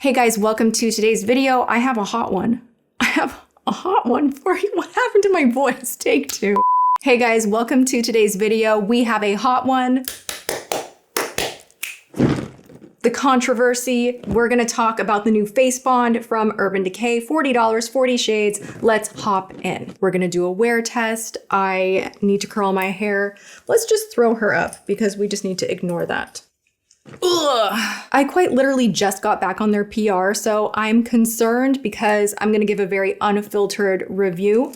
Hey guys, welcome to today's video. I have a hot one. For you. What happened to my voice? Take two. Hey guys, welcome to today's video. We have a hot one. The controversy. We're gonna talk about the new face bond from Urban Decay, $40, 40 shades. Let's hop in. We're gonna do a wear test. I need to curl my hair. Let's just throw her up because we just need to ignore that. Ugh. I quite literally just got back on their PR, so I'm concerned because I'm gonna give a very unfiltered review.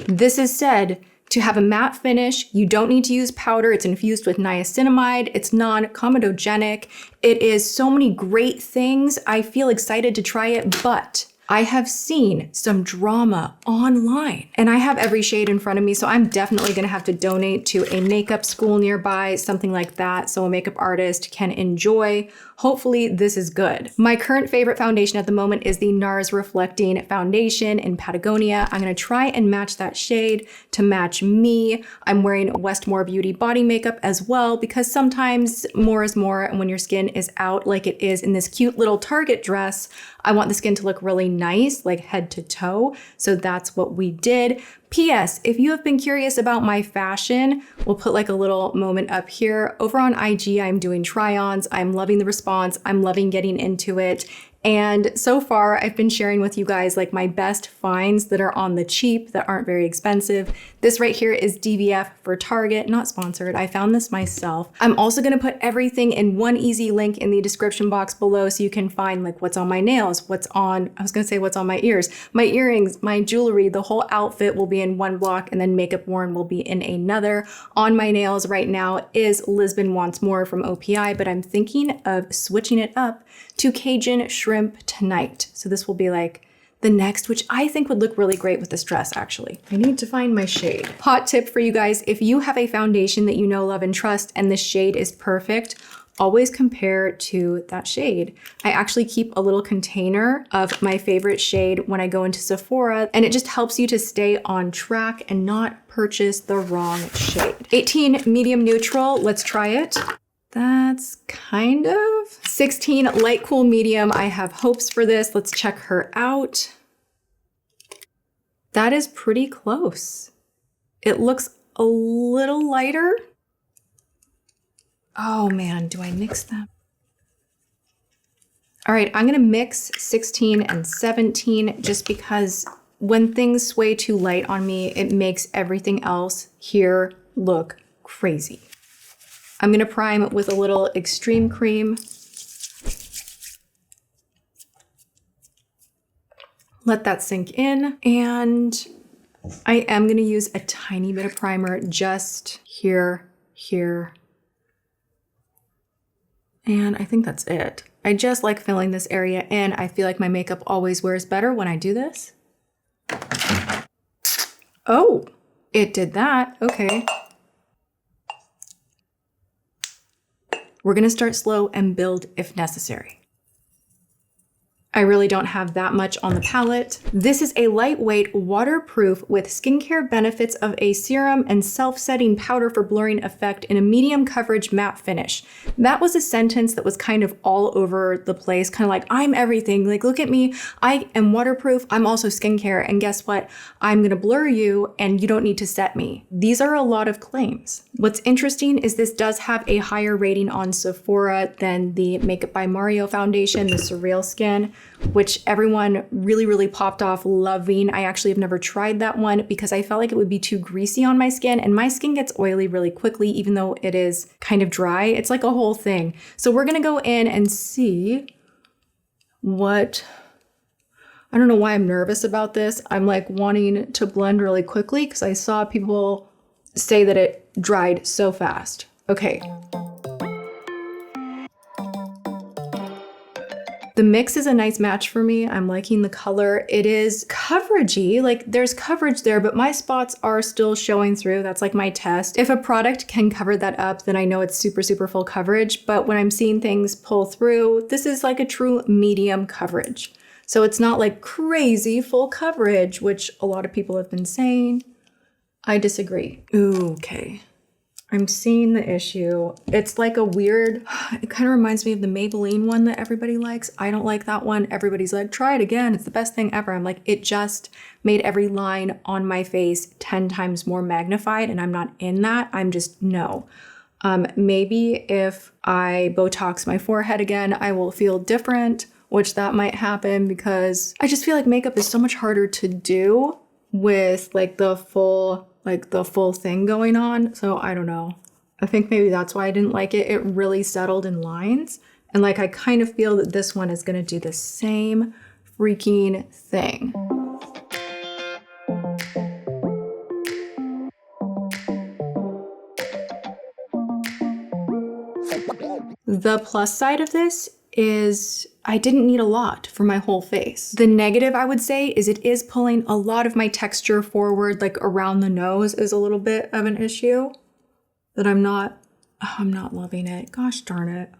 This is said to have a matte finish. You don't need to use powder. It's infused with niacinamide. It's non-comedogenic. It is so many great things. I feel excited to try it, but I have seen some drama online and I have every shade in front of me, so I'm definitely gonna have to donate to a makeup school nearby, something like that, so a makeup artist can enjoy. Hopefully this is good. My current favorite foundation at the moment is the NARS Reflecting Foundation in Patagonia. I'm gonna try and match that shade to match me. I'm wearing Westmore Beauty body makeup as well because sometimes more is more, and when your skin is out like it is in this cute little Target dress, I want the skin to look really nice, like head to toe. So that's what we did. P.S. If you have been curious about my fashion, we'll put like a little moment up here. Over on IG, I'm doing try-ons. I'm loving the response. I'm loving getting into it. And so far, I've been sharing with you guys like my best finds that are on the cheap, that aren't very expensive. This right here is DVF for Target, not sponsored. I found this myself. I'm also gonna put everything in one easy link in the description box below so you can find like what's on my nails, what's on my ears, my earrings, my jewelry. The whole outfit will be in one block and then makeup worn will be in another. On my nails right now is Lisbon Wants More from OPI, but I'm thinking of switching it up to Cajun Shrimp Tonight. So this will be like the next, which I think would look really great with this dress actually. I need to find my shade. Hot tip for you guys, if you have a foundation that you know, love, and trust, and the shade is perfect, always compare to that shade. I actually keep a little container of my favorite shade when I go into Sephora, and it just helps you to stay on track and not purchase the wrong shade. 18 medium neutral, let's try it. That's kind of 16 light cool medium. I have hopes for this. Let's check her out. That is pretty close. It looks a little lighter. Oh man, do I mix them? All right, I'm gonna mix 16 and 17 just because when things sway too light on me, it makes everything else here look crazy. I'm gonna prime with a little extreme cream. Let that sink in, and I am gonna use a tiny bit of primer just here. And I think that's it. I just like filling this area in. I feel like my makeup always wears better when I do this. Oh, it did that, okay. We're gonna start slow and build if necessary. I really don't have that much on the palette. This is a lightweight, waterproof with skincare benefits of a serum and self-setting powder for blurring effect in a medium coverage matte finish. That was a sentence that was kind of all over the place, kind of like, I'm everything, like look at me, I am waterproof, I'm also skincare, and guess what? I'm gonna blur you and you don't need to set me. These are a lot of claims. What's interesting is this does have a higher rating on Sephora than the Makeup by Mario foundation, the Surreal Skin, which everyone really popped off loving. I actually have never tried that one because I felt like it would be too greasy on my skin, and my skin gets oily really quickly even though it is kind of dry. It's like a whole thing. So we're gonna go in and see what, I don't know why I'm nervous about this. I'm like wanting to blend really quickly because I saw people say that it dried so fast. Okay. The mix is a nice match for me. I'm liking the color. It is coveragey, like there's coverage there, but my spots are still showing through. That's like my test. If a product can cover that up, then I know it's super full coverage. But when I'm seeing things pull through, this is like a true medium coverage. So it's not like crazy full coverage, which a lot of people have been saying. I disagree. Ooh, okay. I'm seeing the issue. It's like a weird, it kind of reminds me of the Maybelline one that everybody likes. I don't like that one. Everybody's like, try it again. It's the best thing ever. I'm like, it just made every line on my face 10 times more magnified, and I'm not in that. I'm just, no. Maybe if I Botox my forehead again, I will feel different, which that might happen because I just feel like makeup is so much harder to do with like the full thing going on. So I don't know. I think maybe that's why I didn't like it. It really settled in lines. And like, I kind of feel that this one is going to do the same freaking thing. The plus side of this is I didn't need a lot for my whole face. The negative, I would say, is it is pulling a lot of my texture forward, like around the nose is a little bit of an issue that I'm not loving it. Gosh darn it.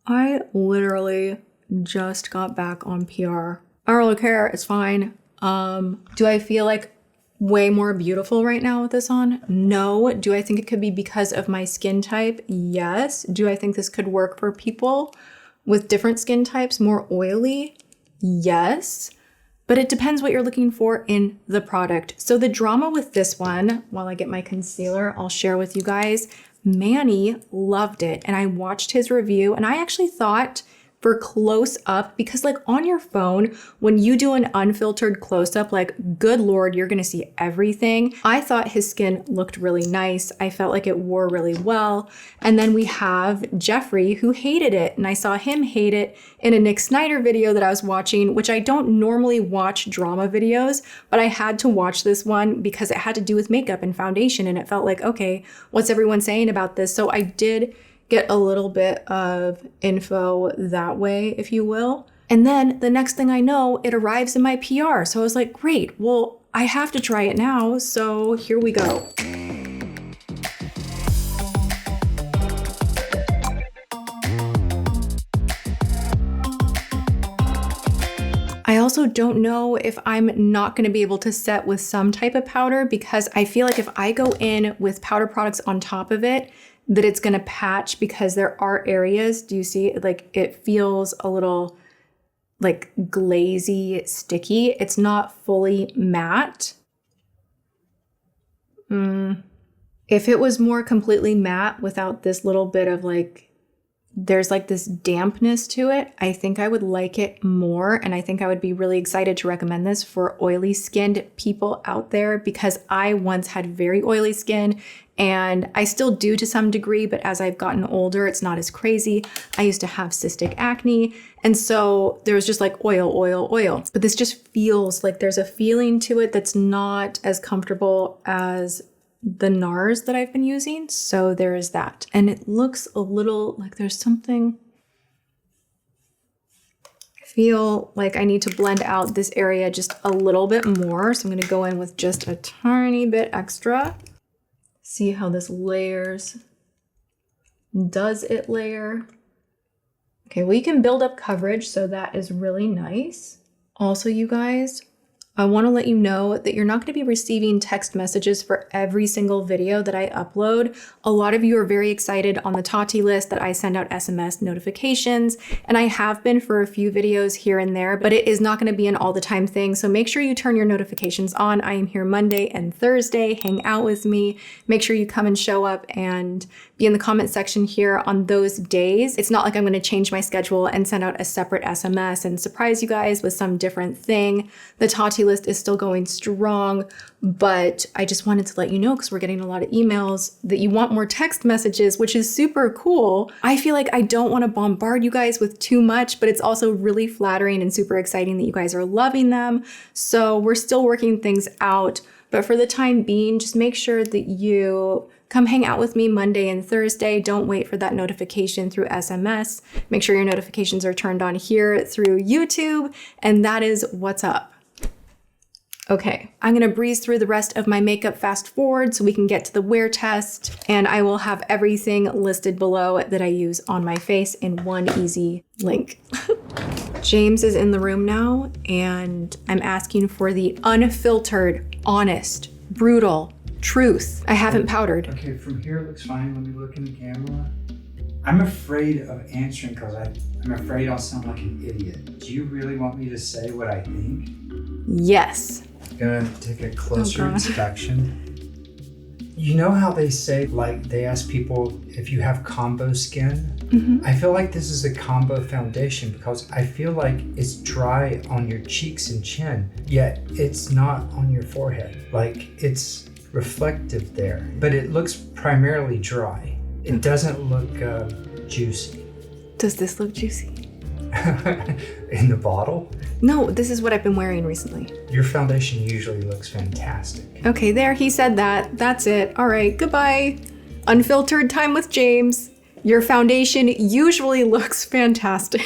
I literally just got back on PR. I don't really care, it's fine. Do I feel like way more beautiful right now with this on? No. Do I think it could be because of my skin type? Yes. Do I think this could work for people with different skin types, more oily? Yes. But it depends what you're looking for in the product. So the drama with this one, while I get my concealer, I'll share with you guys. Manny loved it, and I watched his review, and I actually thought for close up, because like on your phone, when you do an unfiltered close up, like good Lord, you're gonna see everything. I thought his skin looked really nice. I felt like it wore really well. And then we have Jeffrey who hated it, and I saw him hate it in a Nick Snyder video that I was watching, which I don't normally watch drama videos, but I had to watch this one because it had to do with makeup and foundation, and it felt like, okay, what's everyone saying about this? So I did get a little bit of info that way, if you will. And then the next thing I know, it arrives in my PR. So I was like, great, well, I have to try it now. So here we go. I also don't know if I'm not going to be able to set with some type of powder, because I feel like if I go in with powder products on top of it, that it's going to patch, because there are areas, do you see, like it feels a little like glazy, sticky. It's not fully matte. If it was more completely matte without this little bit of like, there's like this dampness to it, I think I would like it more. And I think I would be really excited to recommend this for oily skinned people out there, because I once had very oily skin, and I still do to some degree, but as I've gotten older, it's not as crazy. I used to have cystic acne, and so there was just like oil, oil, oil. But this just feels like there's a feeling to it that's not as comfortable as the NARS that I've been using. So there is that. And it looks a little like there's something. I feel like I need to blend out this area just a little bit more. So I'm going to go in with just a tiny bit extra. See how this layers. Does it layer? Okay, well, you can build up coverage, so that is really nice. Also, you guys, I want to let you know that you're not going to be receiving text messages for every single video that I upload. A lot of you are very excited on the Tati list that I send out SMS notifications, and I have been for a few videos here and there, but it is not going to be an all the time thing. So make sure you turn your notifications on. I am here Monday and Thursday. Hang out with me. Make sure you come and show up and be in the comment section here on those days. It's not like I'm going to change my schedule and send out a separate SMS and surprise you guys with some different thing. The Tati list is still going strong, but I just wanted to let you know, because we're getting a lot of emails that you want more text messages, which is super cool. I feel like I don't want to bombard you guys with too much, but it's also really flattering and super exciting that you guys are loving them. So we're still working things out, but for the time being, just make sure that you come hang out with me Monday and Thursday. Don't wait for that notification through SMS. Make sure your notifications are turned on here through YouTube, and that is what's up. Okay, I'm gonna breeze through the rest of my makeup fast forward so we can get to the wear test, and I will have everything listed below that I use on my face in one easy link. James is in the room now, and I'm asking for the unfiltered, honest, brutal, Truth. I haven't powdered. Okay, from here it looks fine. Let me look in the camera. I'm afraid of answering because I'm afraid I'll sound like an idiot. Do you really want me to say what I think? Yes. I'm gonna take a closer God. inspection. You know how they say, like, they ask people if you have combo skin? Mm-hmm. I feel like this is a combo foundation because I feel like it's dry on your cheeks and chin, yet it's not on your forehead. Like, it's reflective there, but it looks primarily dry. It doesn't look juicy. Does this look juicy? In the bottle? No, this is what I've been wearing recently. Your foundation usually looks fantastic. Okay, there, he said that. That's it. All right, goodbye. Unfiltered time with James. Your foundation usually looks fantastic.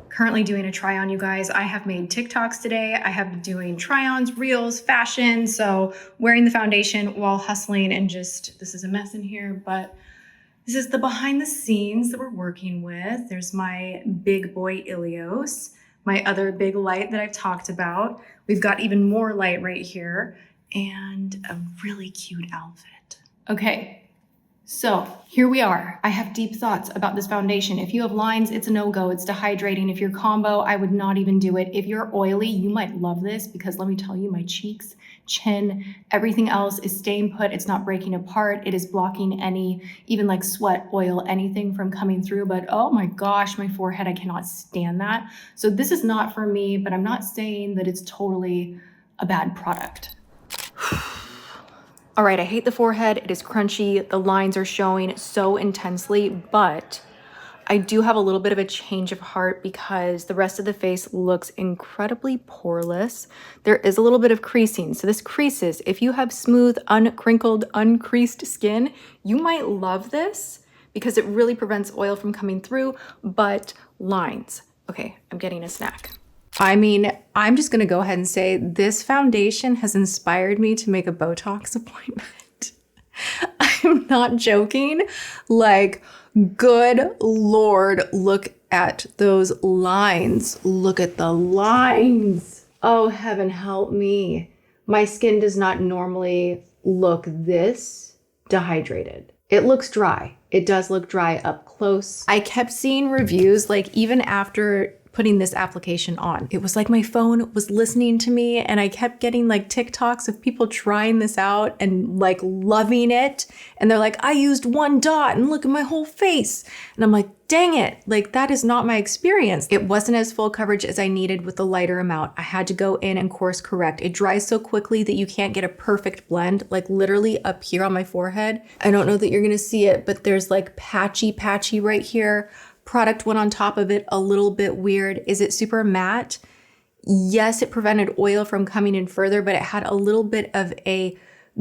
Currently doing a try on, you guys. I have made TikToks today. I have been doing try-ons, reels, fashion. So wearing the foundation while hustling and just, this is a mess in here, but this is the behind the scenes that we're working with. There's my big boy Ilios, my other big light that I've talked about. We've got even more light right here and a really cute outfit. Okay. So here we are. I have deep thoughts about this foundation. If you have lines, it's a no-go. It's dehydrating. If you're combo, I would not even do it. If you're oily, you might love this because let me tell you, my cheeks, chin, everything else is staying put. It's not breaking apart. It is blocking any, even like sweat, oil, anything from coming through. But oh my gosh, my forehead, I cannot stand that. So this is not for me, but I'm not saying that it's totally a bad product. All right, I hate the forehead. It is crunchy. The lines are showing so intensely, but I do have a little bit of a change of heart because the rest of the face looks incredibly poreless. There is a little bit of creasing. So this creases. If you have smooth, uncrinkled, uncreased skin, you might love this because it really prevents oil from coming through, but lines. Okay, I'm getting a snack. I mean, I'm just gonna go ahead and say this foundation has inspired me to make a Botox appointment. I'm not joking. Like, good Lord, look at those lines. Look at the lines. Oh, heaven help me. My skin does not normally look this dehydrated. It looks dry. It does look dry up close. I kept seeing reviews, like even after putting this application on, it was like my phone was listening to me and I kept getting like TikToks of people trying this out and like loving it. And they're like, I used 1 dot and look at my whole face. And I'm like, dang it, like that is not my experience. It wasn't as full coverage as I needed with the lighter amount. I had to go in and course correct. It dries so quickly that you can't get a perfect blend, like literally up here on my forehead. I don't know that you're gonna see it, but there's like patchy right here. Product went on top of it, a little bit weird. Is it super matte? Yes, it prevented oil from coming in further, but it had a little bit of a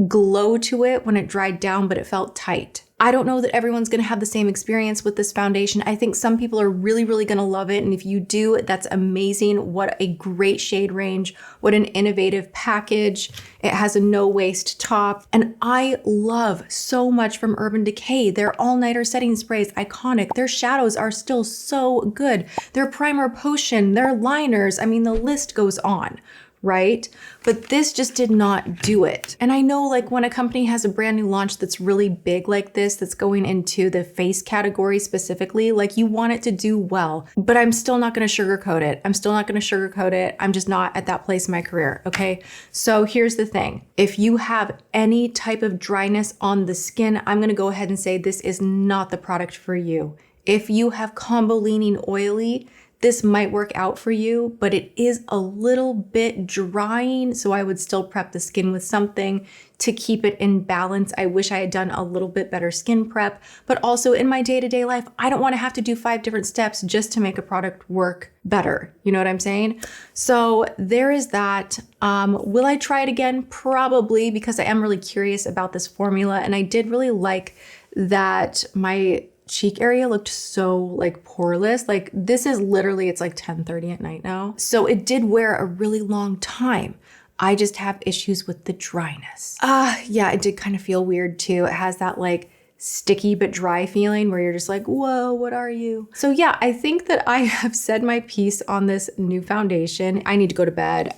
glow to it when it dried down, but it felt tight. I don't know that everyone's gonna have the same experience with this foundation. I think some people are really gonna love it. And if you do, that's amazing. What a great shade range. What an innovative package. It has a no waste top. And I love so much from Urban Decay. Their all-nighter setting sprays, iconic. Their shadows are still so good. Their primer potion, their liners, I mean, the list goes on. right? But this just did not do it. And I know like when a company has a brand new launch that's really big like this, that's going into the face category specifically, like you want it to do well, but I'm still not gonna sugarcoat it. I'm just not at that place in my career, okay? So here's the thing. If you have any type of dryness on the skin, I'm gonna go ahead and say this is not the product for you. If you have combo leaning oily, this might work out for you, but it is a little bit drying, so I would still prep the skin with something to keep it in balance. I wish I had done a little bit better skin prep, but also in my day-to-day life, I don't wanna have to do 5 different steps just to make a product work better. You know what I'm saying? So there is that. Will I try it again? Probably, because I am really curious about this formula, and I did really like that my cheek area looked so like poreless. Like this is literally, it's like 10:30 at night now. So it did wear a really long time. I just have issues with the dryness. Yeah, it did kind of feel weird too. It has that like sticky but dry feeling where you're just like, whoa, what are you? So yeah, I think that I have said my piece on this new foundation. I need to go to bed.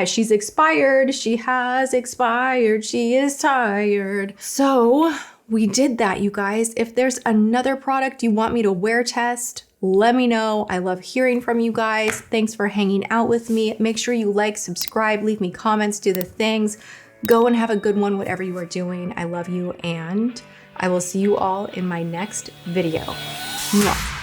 She's expired. She has expired. She is tired. So we did that, you guys. If there's another product you want me to wear test, let me know. I love hearing from you guys. Thanks for hanging out with me. Make sure you like, subscribe, leave me comments, do the things. Go and have a good one, whatever you are doing. I love you, and I will see you all in my next video. Mwah.